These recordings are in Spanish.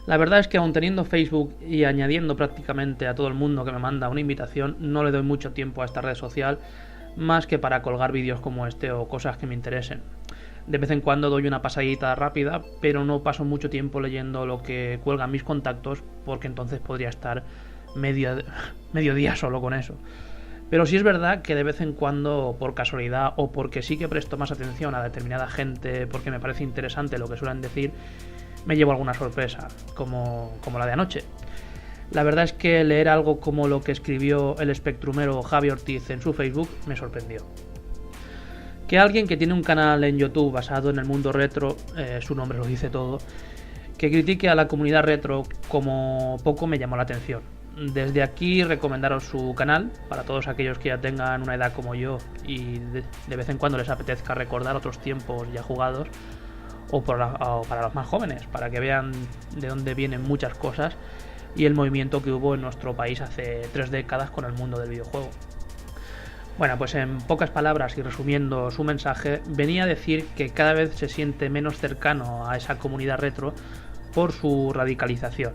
La verdad es que aun teniendo Facebook y añadiendo prácticamente a todo el mundo que me manda una invitación, no le doy mucho tiempo a esta red social, más que para colgar vídeos como este o cosas que me interesen. De vez en cuando doy una pasadita rápida, pero no paso mucho tiempo leyendo lo que cuelgan mis contactos, porque entonces podría estar medio día solo con eso. Pero sí es verdad que de vez en cuando, por casualidad o porque sí que presto más atención a determinada gente, porque me parece interesante lo que suelen decir, me llevo alguna sorpresa, como la de anoche. La verdad es que leer algo como lo que escribió el espectrumero Javi Ortiz en su Facebook me sorprendió. Que alguien que tiene un canal en YouTube basado en el mundo retro, su nombre lo dice todo, que critique a la comunidad retro como poco me llamó la atención. Desde aquí recomendaros su canal para todos aquellos que ya tengan una edad como yo y de vez en cuando les apetezca recordar otros tiempos ya jugados, o para los más jóvenes, para que vean de dónde vienen muchas cosas y el movimiento que hubo en nuestro país hace 3 décadas con el mundo del videojuego. Bueno, pues en pocas palabras y resumiendo su mensaje, venía a decir que cada vez se siente menos cercano a esa comunidad retro por su radicalización.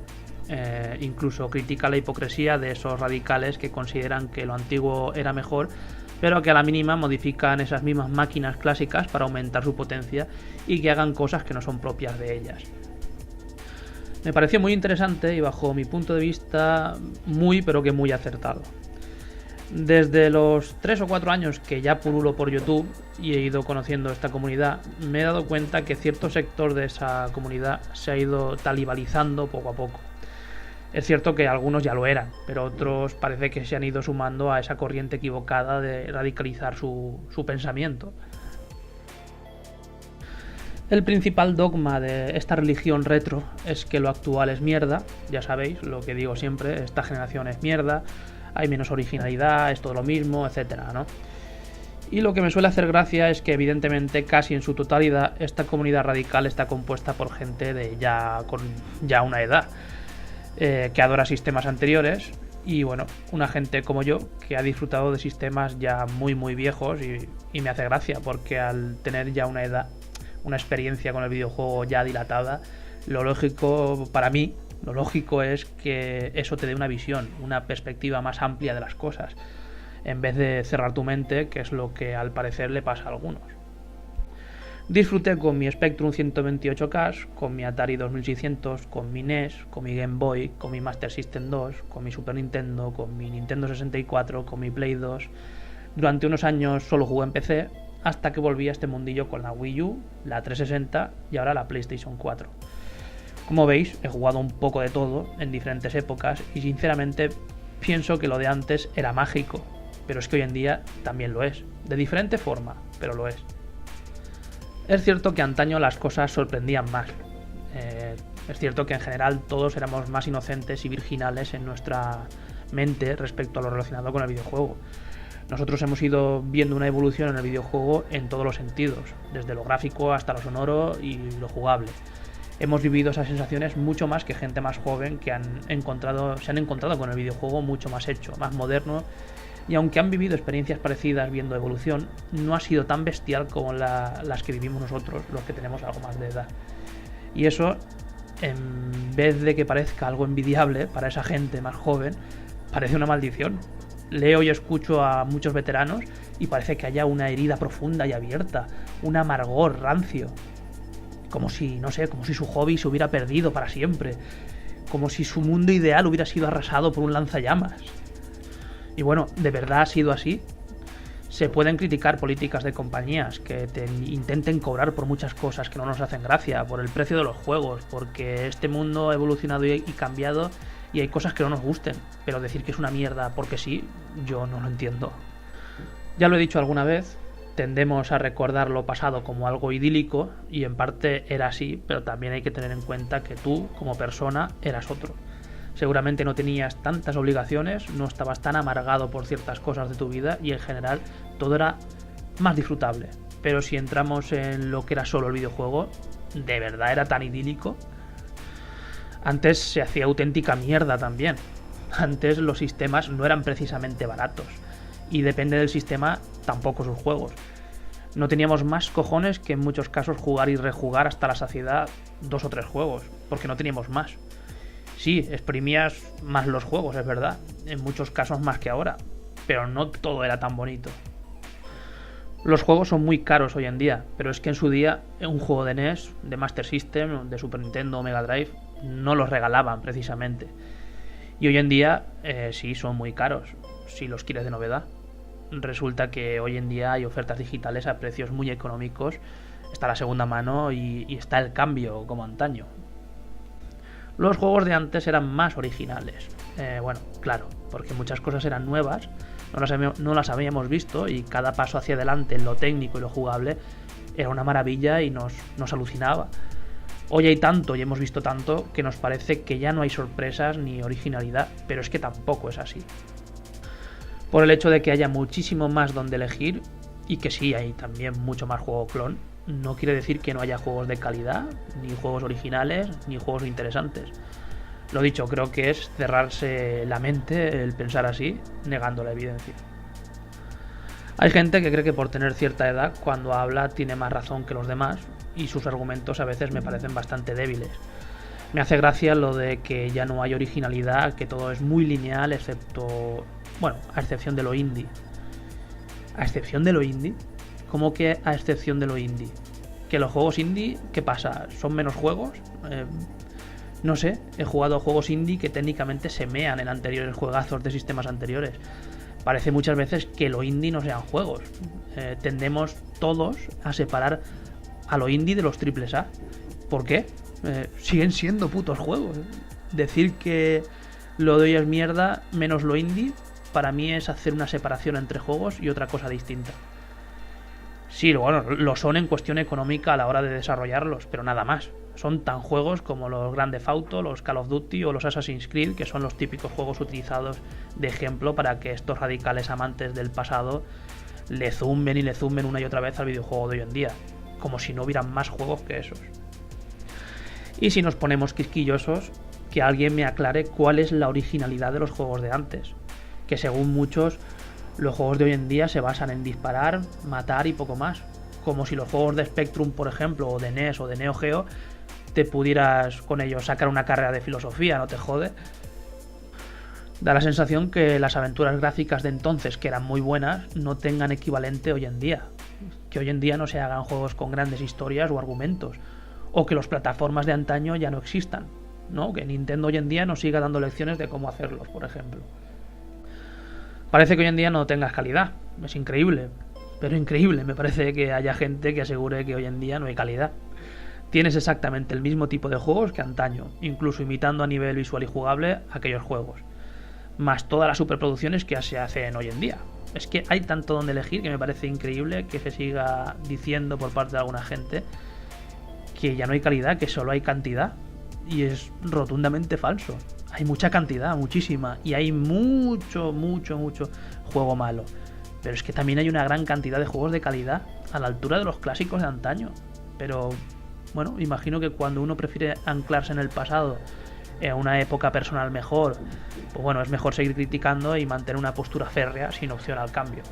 Incluso critica la hipocresía de esos radicales que consideran que lo antiguo era mejor, pero que a la mínima modifican esas mismas máquinas clásicas para aumentar su potencia y que hagan cosas que no son propias de ellas. Me pareció muy interesante y bajo mi punto de vista muy pero que muy acertado. Desde los 3 o 4 años que ya pululo por YouTube y he ido conociendo esta comunidad, me he dado cuenta que cierto sector de esa comunidad se ha ido talibalizando poco a poco. Es cierto que algunos ya lo eran, pero otros parece que se han ido sumando a esa corriente equivocada de radicalizar su pensamiento. El principal dogma de esta religión retro es que lo actual es mierda, ya sabéis, lo que digo siempre, esta generación es mierda, hay menos originalidad, es todo lo mismo, etcétera, ¿no? Y lo que me suele hacer gracia es que evidentemente casi en su totalidad esta comunidad radical está compuesta por gente con ya una edad, que adora sistemas anteriores y bueno, una gente como yo que ha disfrutado de sistemas ya muy viejos y me hace gracia porque al tener ya una edad, una experiencia con el videojuego ya dilatada, lo lógico para mí, lo lógico es que eso te dé una visión, una perspectiva más amplia de las cosas, en vez de cerrar tu mente, que es lo que al parecer le pasa a algunos. Disfruté con mi Spectrum 128K, con mi Atari 2600, con mi NES, con mi Game Boy, con mi Master System 2, con mi Super Nintendo, con mi Nintendo 64, con mi Play 2. Durante unos años solo jugué en PC, hasta que volví a este mundillo con la Wii U, la 360 y ahora la PlayStation 4. Como veis, he jugado un poco de todo en diferentes épocas y sinceramente pienso que lo de antes era mágico, pero es que hoy en día también lo es, de diferente forma, pero lo es. Es cierto que antaño las cosas sorprendían más. Es cierto que en general todos éramos más inocentes y virginales en nuestra mente respecto a lo relacionado con el videojuego. Nosotros hemos ido viendo una evolución en el videojuego en todos los sentidos, desde lo gráfico hasta lo sonoro y lo jugable. Hemos vivido esas sensaciones mucho más que gente más joven que se han encontrado con el videojuego mucho más hecho, más moderno, y aunque han vivido experiencias parecidas viendo evolución, no ha sido tan bestial como las que vivimos nosotros, los que tenemos algo más de edad. Y eso, en vez de que parezca algo envidiable para esa gente más joven, parece una maldición. Leo y escucho a muchos veteranos y parece que haya una herida profunda y abierta, un amargor rancio. Como si su hobby se hubiera perdido para siempre. Como si su mundo ideal hubiera sido arrasado por un lanzallamas. Y bueno, ¿de verdad ha sido así? Se pueden criticar políticas de compañías que intenten cobrar por muchas cosas que no nos hacen gracia, por el precio de los juegos, porque este mundo ha evolucionado y cambiado y hay cosas que no nos gusten. Pero decir que es una mierda porque sí, yo no lo entiendo. Ya lo he dicho alguna vez, tendemos a recordar lo pasado como algo idílico y en parte era así, pero también hay que tener en cuenta que tú, como persona, eras otro. Seguramente no tenías tantas obligaciones, no estabas tan amargado por ciertas cosas de tu vida y en general todo era más disfrutable. Pero si entramos en lo que era solo el videojuego, ¿de verdad era tan idílico? Antes se hacía auténtica mierda también. Antes los sistemas no eran precisamente baratos. Y depende del sistema, tampoco sus juegos. No teníamos más cojones que en muchos casos jugar y rejugar hasta la saciedad 2 o 3 juegos, porque no teníamos más. Sí, exprimías más los juegos, es verdad, en muchos casos más que ahora, pero no todo era tan bonito. Los juegos son muy caros hoy en día, pero es que en su día un juego de NES, de Master System, de Super Nintendo o Mega Drive no los regalaban precisamente. Y hoy en día sí son muy caros, si los quieres de novedad. Resulta que hoy en día hay ofertas digitales a precios muy económicos, está la segunda mano y está el cambio como antaño. Los juegos de antes eran más originales. Bueno, claro, porque muchas cosas eran nuevas, no las habíamos visto y cada paso hacia adelante en lo técnico y lo jugable era una maravilla y nos alucinaba. Hoy hay tanto y hemos visto tanto que nos parece que ya no hay sorpresas ni originalidad, pero es que tampoco es así. Por el hecho de que haya muchísimo más donde elegir y que sí hay también mucho más juego clon, no quiere decir que no haya juegos de calidad, ni juegos originales, ni juegos interesantes. Lo dicho, creo que es cerrarse la mente el pensar así, negando la evidencia. Hay gente que cree que por tener cierta edad, cuando habla tiene más razón que los demás, y sus argumentos a veces me parecen bastante débiles. Me hace gracia lo de que ya no hay originalidad, que todo es muy lineal, excepto... bueno, a excepción de lo indie. ¿A excepción de lo indie? ¿Cómo que a excepción de lo indie? ¿Que los juegos indie, qué pasa? ¿Son menos juegos? No sé, he jugado a juegos indie que técnicamente se mean en anteriores juegazos de sistemas anteriores. Parece muchas veces que lo indie no sean juegos. Tendemos todos a separar a lo indie de los triples A. ¿Por qué? Siguen siendo putos juegos. Decir que lo de hoy es mierda menos lo indie, para mí es hacer una separación entre juegos y otra cosa distinta. Sí, bueno, lo son en cuestión económica a la hora de desarrollarlos, pero nada más. Son tan juegos como los Grand Theft Auto, los Call of Duty o los Assassin's Creed, que son los típicos juegos utilizados de ejemplo para que estos radicales amantes del pasado le zumben una y otra vez al videojuego de hoy en día, como si no hubieran más juegos que esos. Y si nos ponemos quisquillosos, que alguien me aclare cuál es la originalidad de los juegos de antes, que según muchos los juegos de hoy en día se basan en disparar, matar y poco más, como si los juegos de Spectrum, por ejemplo, o de NES o de Neo Geo, te pudieras con ellos sacar una carrera de filosofía, no te jode. Da la sensación que las aventuras gráficas de entonces, que eran muy buenas, no tengan equivalente hoy en día, que hoy en día no se hagan juegos con grandes historias o argumentos, o que las plataformas de antaño ya no existan, ¿no? Que Nintendo hoy en día nos siga dando lecciones de cómo hacerlos, por ejemplo. Parece que hoy en día no tengas calidad, es increíble, pero increíble, me parece que haya gente que asegure que hoy en día no hay calidad. Tienes exactamente el mismo tipo de juegos que antaño, incluso imitando a nivel visual y jugable aquellos juegos, más todas las superproducciones que se hacen hoy en día. Es que hay tanto donde elegir que me parece increíble que se siga diciendo por parte de alguna gente que ya no hay calidad, que solo hay cantidad, y es rotundamente falso. Hay mucha cantidad, muchísima, y hay mucho juego malo, pero es que también hay una gran cantidad de juegos de calidad a la altura de los clásicos de antaño. Pero bueno, imagino que cuando uno prefiere anclarse en el pasado, en una época personal mejor, pues bueno, es mejor seguir criticando y mantener una postura férrea sin opción al cambio.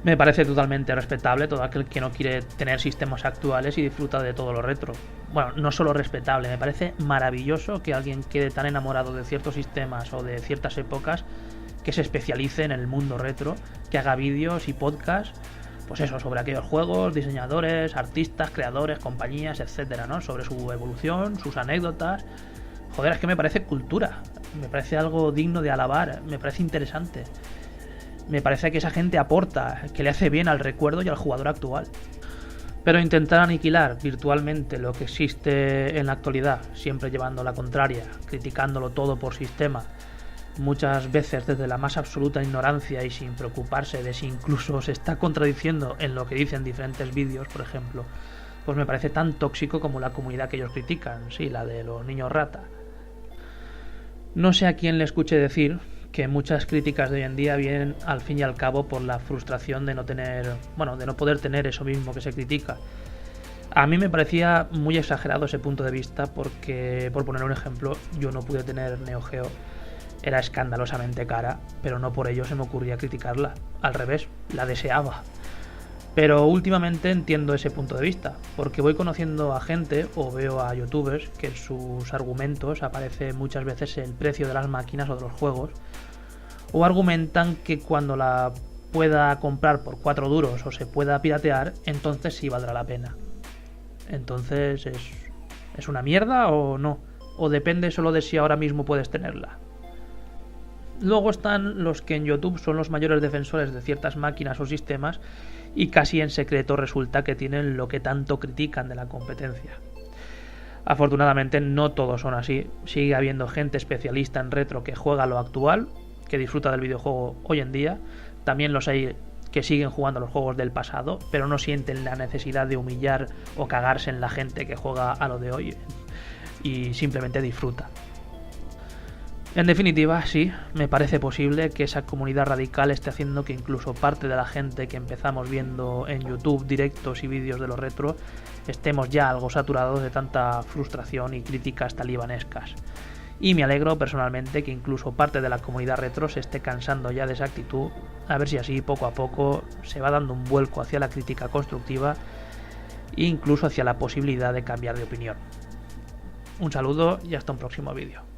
Me parece totalmente respetable todo aquel que no quiere tener sistemas actuales y disfruta de todo lo retro. Bueno, no solo respetable, me parece maravilloso que alguien quede tan enamorado de ciertos sistemas o de ciertas épocas que se especialice en el mundo retro, que haga vídeos y podcasts, pues eso, sobre aquellos juegos, diseñadores, artistas, creadores, compañías, etcétera, ¿no? Sobre su evolución, sus anécdotas. Joder, es que me parece cultura, me parece algo digno de alabar, me parece interesante. Me parece que esa gente aporta, que le hace bien al recuerdo y al jugador actual. Pero intentar aniquilar virtualmente lo que existe en la actualidad, siempre llevando la contraria, criticándolo todo por sistema, muchas veces desde la más absoluta ignorancia y sin preocuparse de si incluso se está contradiciendo en lo que dicen diferentes vídeos, por ejemplo, pues me parece tan tóxico como la comunidad que ellos critican, sí, la de los niños rata. No sé a quién le escuché decir que muchas críticas de hoy en día vienen al fin y al cabo por la frustración de no poder tener eso mismo que se critica. A mí me parecía muy exagerado ese punto de vista porque, por poner un ejemplo, yo no pude tener Neo Geo. Era escandalosamente cara, pero no por ello se me ocurría criticarla. Al revés, la deseaba. Pero últimamente entiendo ese punto de vista, porque voy conociendo a gente o veo a youtubers que en sus argumentos aparece muchas veces el precio de las máquinas o de los juegos, o argumentan que cuando la pueda comprar por 4 duros o se pueda piratear, entonces sí valdrá la pena. Entonces, ¿es una mierda o no? ¿O depende solo de si ahora mismo puedes tenerla? Luego están los que en YouTube son los mayores defensores de ciertas máquinas o sistemas y casi en secreto resulta que tienen lo que tanto critican de la competencia. Afortunadamente no todos son así, sigue habiendo gente especialista en retro que juega lo actual, que disfruta del videojuego hoy en día, también los hay que siguen jugando los juegos del pasado, pero no sienten la necesidad de humillar o cagarse en la gente que juega a lo de hoy y simplemente disfruta. En definitiva, sí, me parece posible que esa comunidad radical esté haciendo que incluso parte de la gente que empezamos viendo en YouTube directos y vídeos de los retro estemos ya algo saturados de tanta frustración y críticas talibanescas. Y me alegro personalmente que incluso parte de la comunidad retro se esté cansando ya de esa actitud, a ver si así poco a poco se va dando un vuelco hacia la crítica constructiva e incluso hacia la posibilidad de cambiar de opinión. Un saludo y hasta un próximo vídeo.